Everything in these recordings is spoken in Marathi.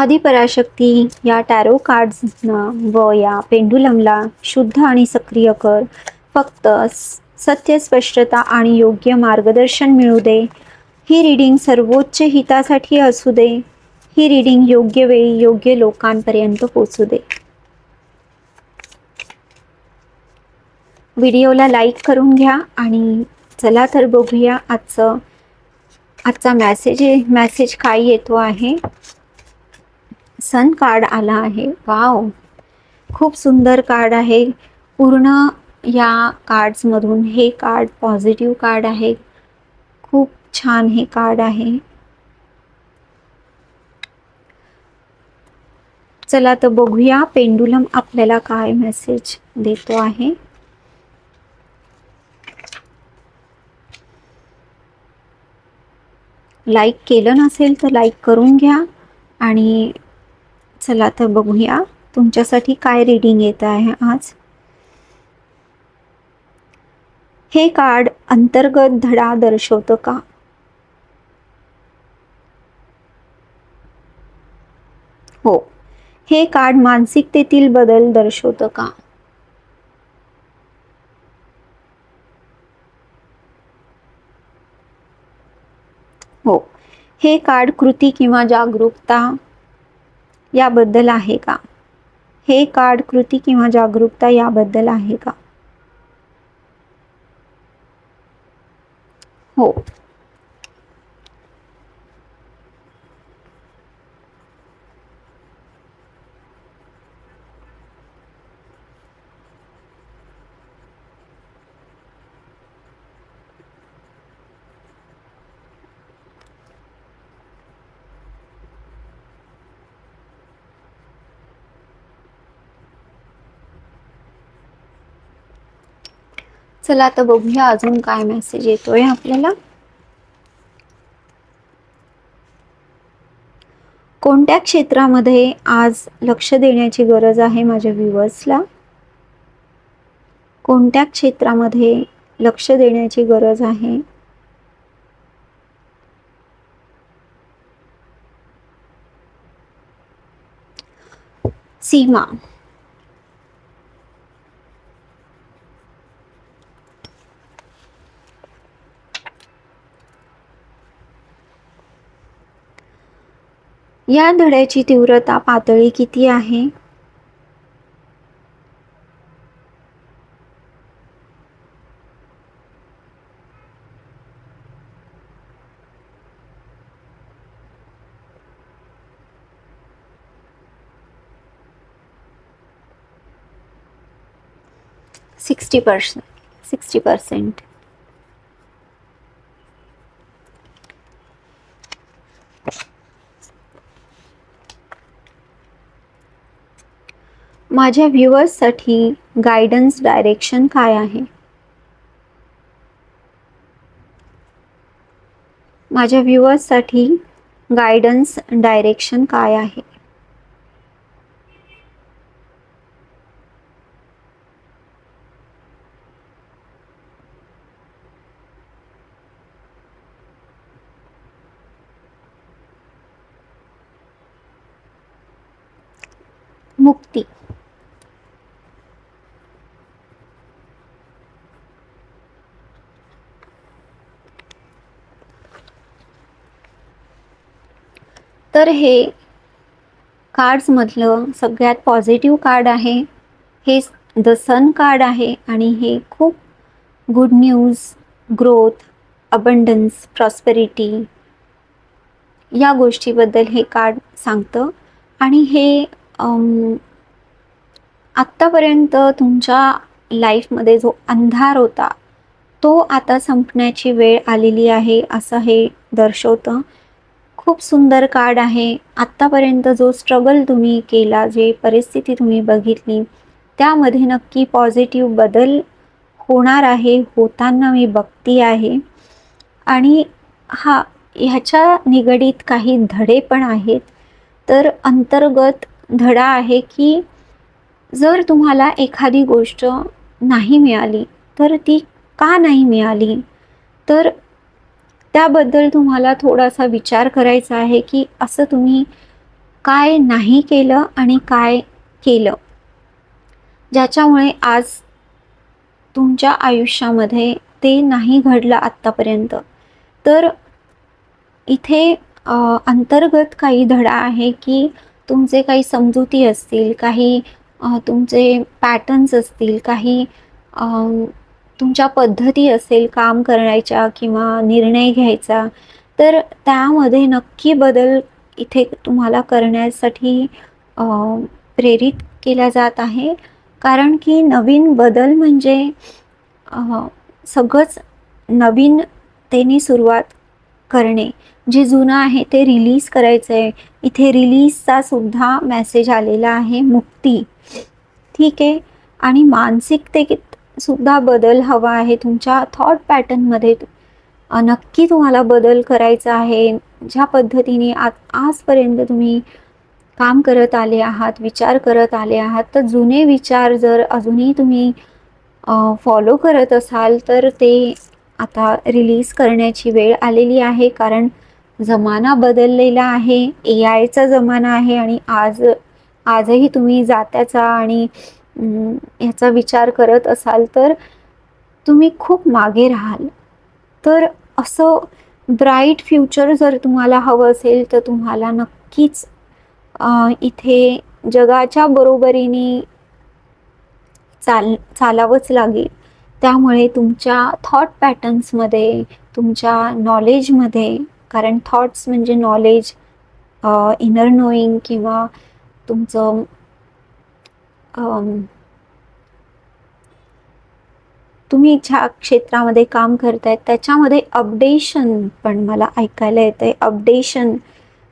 आदिपराशक्ती या टॅरो कार्ड्सना व या पेंडुलमला शुद्ध आणि सक्रिय कर. फक्त सत्य, स्पष्टता आणि योग्य मार्गदर्शन मिळू दे. ही रीडिंग सर्वोच्च हितासाठी असू दे. ही रीडिंग योग्य वेळी योग्य लोकांपर्यंत पोहोचू दे. व्हिडिओला लाईक करून घ्या आणि चला तर बघूया आजचा मेसेज काय येतो आहे. सन कार्ड आला आहे. वाव, खूप सुंदर कार्ड आहे. पूर्ण या कार्ड्समधून हे कार्ड पॉझिटिव्ह कार्ड आहे. खूप छान हे कार्ड आहे. चला तर बघूया पेंडुलम आपल्याला काय मेसेज देतो आहे. लाईक केलं नसेल तर लाईक करून घ्या आणि चला तर बघूया तुमच्यासाठी काय रीडिंग येत आहे आज. हे कार्ड अंतर्गत धडा दर्शवतं का? हो. हे कार्ड मानसिकतेतील बदल दर्शवतं का? हो. हे कार्ड कृती किंवा जागरूकता याबद्दल आहे का? हे कार्ड कृती किंवा जागरूकता याबद्दल आहे का? हो. चला आता बघूया अजून काय मेसेज येतोय आपल्याला. कोणत्या क्षेत्रामध्ये आज लक्ष देण्याची गरज आहे माझ्या व्ह्यूअर्सला? कोणत्या क्षेत्रामध्ये लक्ष देण्याची गरज आहे? सीमा. या धड्याची तीव्रता पातळी किती आहे? Sixty percent. माझ्या व्ह्यूअर्ससाठी गायडन्स डायरेक्शन काय आहे? माझ्या व्ह्यूअर्ससाठी गायडन्स डायरेक्शन काय आहे? मुक्ती. तर हे कार्ड्समधलं सगळ्यात पॉझिटिव्ह कार्ड आहे. हे द सन कार्ड आहे आणि हे खूप good news, growth, abundance, prosperity या गोष्टीबद्दल हे कार्ड सांगतं. आणि हे आत्तापर्यंत तुमच्या लाईफमध्ये जो अंधार होता तो आता संपण्याची वेळ आलेली आहे असं हे दर्शवतं. खूप सुंदर कार्ड आहे. आत्तापर्यंत जो स्ट्रगल तुम्ही केला, जे परिस्थिती तुम्ही बघितली त्यामध्ये नक्की पॉझिटिव्ह बदल होणार आहे, होताना मी बघती आहे. आणि ह्याच्या निगडीत काही धडे पण आहेत. तर अंतर्गत धडा आहे की जर तुम्हाला एखादी गोष्ट नाही मिळाली तर ती का नाही मिळाली, तर त्याबद्दल तुम्हाला थोडासा विचार करायचा आहे की असं तुम्ही काय नाही केलं आणि काय केलं, ज्याच्यामुळे आज तुमच्या आयुष्यामध्ये ते नाही घडलं आत्तापर्यंत. तर इथे अंतर्गत काही धडा आहे की तुमचे काही समजुती असतील, काही तुमचे पॅटर्न्स असतील, काही अ, तुमच्या पद्धती असेल काम करण्याच्या किंवा निर्णय घ्यायचा, तर त्यामध्ये नक्की बदल इथे तुम्हाला करण्यासाठी अ, प्रेरित केल्या जात आहे. कारण की नवीन बदल म्हणजे सगळंच नवीनतेने सुरुवात करणे. जे जुनं आहे ते रिलीज करायचं आहे. इथे रिलीजचा सुद्धा मेसेज आलेला आहे, मुक्ती. ठीक आहे. आणि मानसिकतेत सुद्धा बदल हवा आहे. तुमच्या थॉट पॅटर्नमध्ये नक्की तुम्हाला बदल करायचा आहे. ज्या पद्धतीने आजपर्यंत तुम्ही काम करत आले आहात, विचार करत आले आहात, तर जुने विचार जर अजूनही तुम्ही फॉलो करत असाल, तर ते आता रिलीज करण्याची वेळ आलेली आहे. कारण जमाना बदललेला आहे, AIचा जमाना आहे आणि आजही तुम्ही जात्याचा आणि ह्याचा विचार करत असाल, तर तुम्ही खूप मागे राहाल. तर असं ब्राईट फ्युचर जर तुम्हाला हवं असेल, तर तुम्हाला नक्कीच इथे जगाच्या बरोबरीने चालावंच लागेल. त्यामुळे तुमच्या थॉट पॅटर्न्समध्ये, तुमच्या नॉलेजमध्ये, कारण थॉट्स म्हणजे नॉलेज, इनर नोईंग किंवा तुमचं तुम्ही ज्या क्षेत्रामध्ये काम करताय त्याच्यामध्ये अपडेशन पण मला ऐकायला येतंय. अपडेशन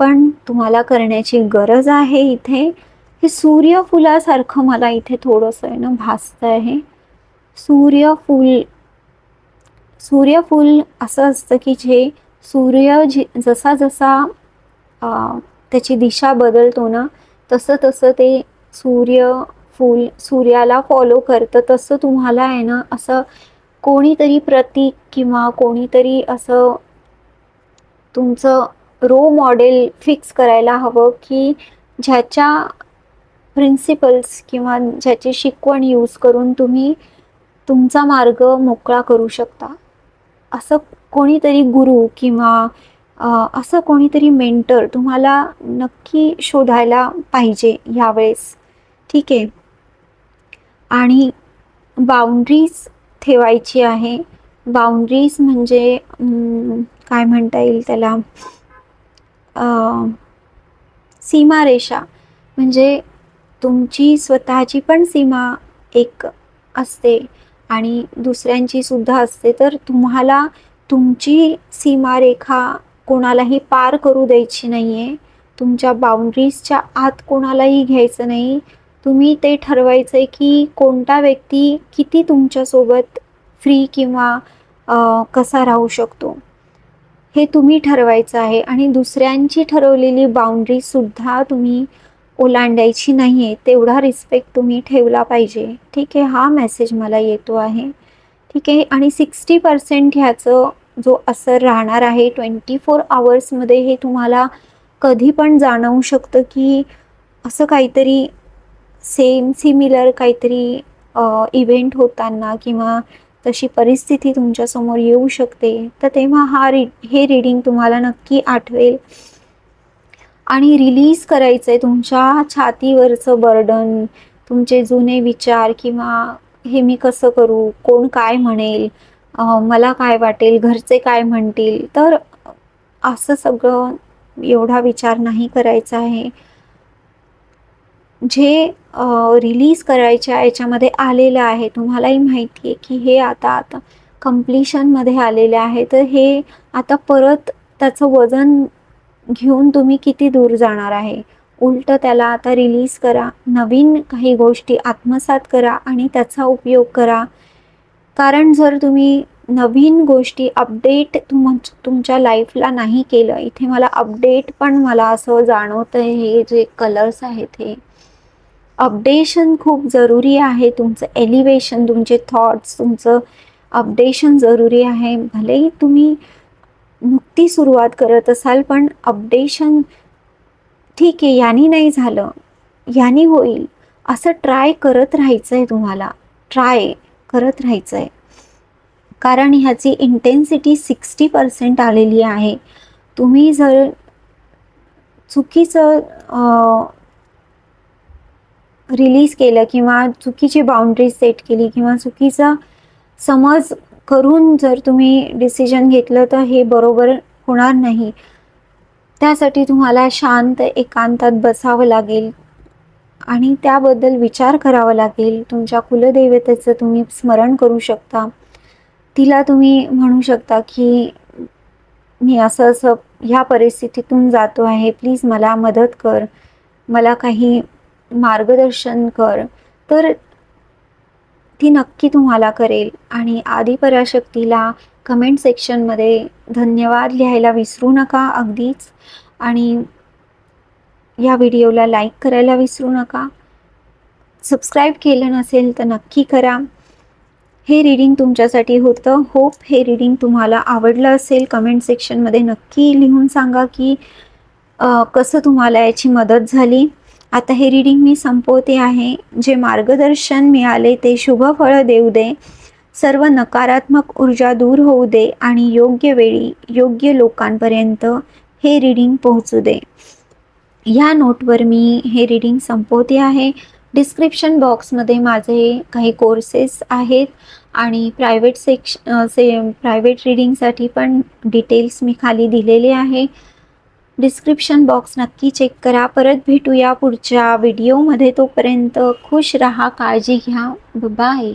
पण तुम्हाला करण्याची गरज आहे इथे. हे सूर्यफुलासारखं मला इथे थोडंसं आहे ना भासतं आहे. सूर्यफूल असं असतं की जे सूर्य जसा जसा त्याची दिशा बदलतो ना, तसं तसं ते सूर्यफूल सूर्याला फॉलो करतं. तसं तुम्हाला आहे ना, असं कोणीतरी प्रतीक किंवा कोणीतरी असं तुमचं मॉडेल फिक्स करायला हवं की ज्याच्या प्रिन्सिपल्स किंवा ज्याची शिकवण यूज करून तुम्ही तुमचा मार्ग मोकळा करू शकता. असं कोणीतरी गुरु किंवा असं कोणीतरी मेंटर तुम्हाला नक्की शोधायला पाहिजे यावेळेस. ठीक आहे. आणि बाउंड्रीज ठेवायची आहे. बाउंड्रीज म्हणजे काय म्हणता येईल त्याला, सीमारेषा. म्हणजे तुमची स्वतःची पण सीमा एक असते आणि दुसऱ्यांची सुद्धा असते. तर तुम्हाला तुमची सीमारेखा कोणालाही पार करू द्यायची नाही आहे. तुमच्या बाउंड्रीजच्या आत कोणालाही घ्यायचं नाही. तुम्ही ते ठरवायचं आहे की कोणता व्यक्ती किती तुमच्यासोबत फ्री किंवा कसा राहू शकतो, हे तुम्ही ठरवायचं आहे. आणि दुसऱ्यांची ठरवलेली बाउंड्रीजसुद्धा तुम्ही ओलांडायची नाही आहे. तेवढा रिस्पेक्ट तुम्ही ठेवला पाहिजे. ठीक आहे. हा मेसेज मला येतो आहे. ठीक आहे. आणि 60% ह्याचं जो असर राहणार आहे 24 आवर्समध्ये, हे तुम्हाला कधी पण जाणवू शकतं की असं काहीतरी सिमिलर काहीतरी इव्हेंट होताना किंवा तशी परिस्थिती तुमच्यासमोर येऊ शकते. तर तेव्हा हे रीडिंग तुम्हाला नक्की आठवेल. आणि रिलीज करायचं आहे तुमच्या छातीवरचं बर्डन, तुमचे जुने विचार किंवा हे मी कसं करू, कोण काय म्हणेल, मला काय वाटेल, घरचे काय म्हणतील. तर असं सगळं एवढा विचार नाही करायचा आहे. जे रिलीज करायच्या याच्यामध्ये आलेलं आहे, तुम्हालाही माहिती आहे की हे आता कंप्लीशनमध्ये आलेले आहे. तर हे आता परत त्याचं वजन घेऊन तुम्ही किती दूर जाणार आहे. उलटं त्याला आता रिलीज करा. नवीन काही गोष्टी आत्मसात करा आणि त्याचा उपयोग करा. कारण जर तुम्ही नवीन गोष्टी अपडेट तुमच्या लाईफला नाही केलं, इथे मला अपडेट पण मला असं जाणवतं आहे. हे जे कलर्स आहेत हे अपडेशन खूप जरुरी आहे. तुमचं एलिव्हेशन, तुमचे थॉट्स, तुमचं अपडेशन जरुरी आहे. भलेही तुम्ही नुकती सुरुवात करत असाल, पण अपडेशन ठीक आहे, याने नाही झालं, याने होईल, असं ट्राय करत राहायचं आहे तुम्हाला. ट्राय करत राहायचं आहे, कारण ह्याची इंटेन्सिटी 60% आलेली आहे. तुम्ही जर चुकीचं रिलीज केलं किंवा चुकीची बाउंड्रीज सेट केली किंवा चुकीचा समज करून जर तुम्ही डिसिजन घेतलं तर हे बरोबर होणार नाही. त्यासाठी तुम्हाला शांत एकांतात बसावं लागेल आणि त्याबद्दल विचार करावा लागेल. तुमच्या कुलदेवतेचं तुम्ही स्मरण करू शकता. तिला तुम्ही म्हणू शकता की मी असं असं ह्या परिस्थितीतून जातो आहे, प्लीज मला मदत कर, मला काही मार्गदर्शन कर. तर ती नक्की तुम्हाला करेल. आणि आदिपराशक्तीला कमेंट सेक्शनमध्ये धन्यवाद लिहायला विसरू नका अगदीच. आणि या व्हिडिओला लाईक करायला विसरू नका. सबस्क्राईब केलं नसेल तर नक्की करा. हे रीडिंग तुमच्यासाठी होतं. होप हे रीडिंग तुम्हाला आवडलं असेल. कमेंट सेक्शनमध्ये नक्की लिहून सांगा की कसं तुम्हाला याची मदत झाली. आता हे रीडिंग मी संपवते आहे. जे मार्गदर्शन मिळाले ते शुभ फळ देऊ दे, सर्व नकारात्मक ऊर्जा दूर होऊ दे आणि योग्य वेळी योग्य लोकांपर्यंत हे रीडिंग पोहोचू दे. ह्या नोटवर मी हे रीडिंग संपवते आहे. डिस्क्रिप्शन बॉक्समध्ये माझे काही कोर्सेस आहेत आणि प्रायव्हेट रीडिंगसाठी पण डिटेल्स मी खाली दिलेले आहे. डिस्क्रिप्शन बॉक्स नक्की चेक करा. परत भेटूया पुढच्या व्हिडिओमध्ये. तोपर्यंत खुश राहा, काळजी घ्या. बाय.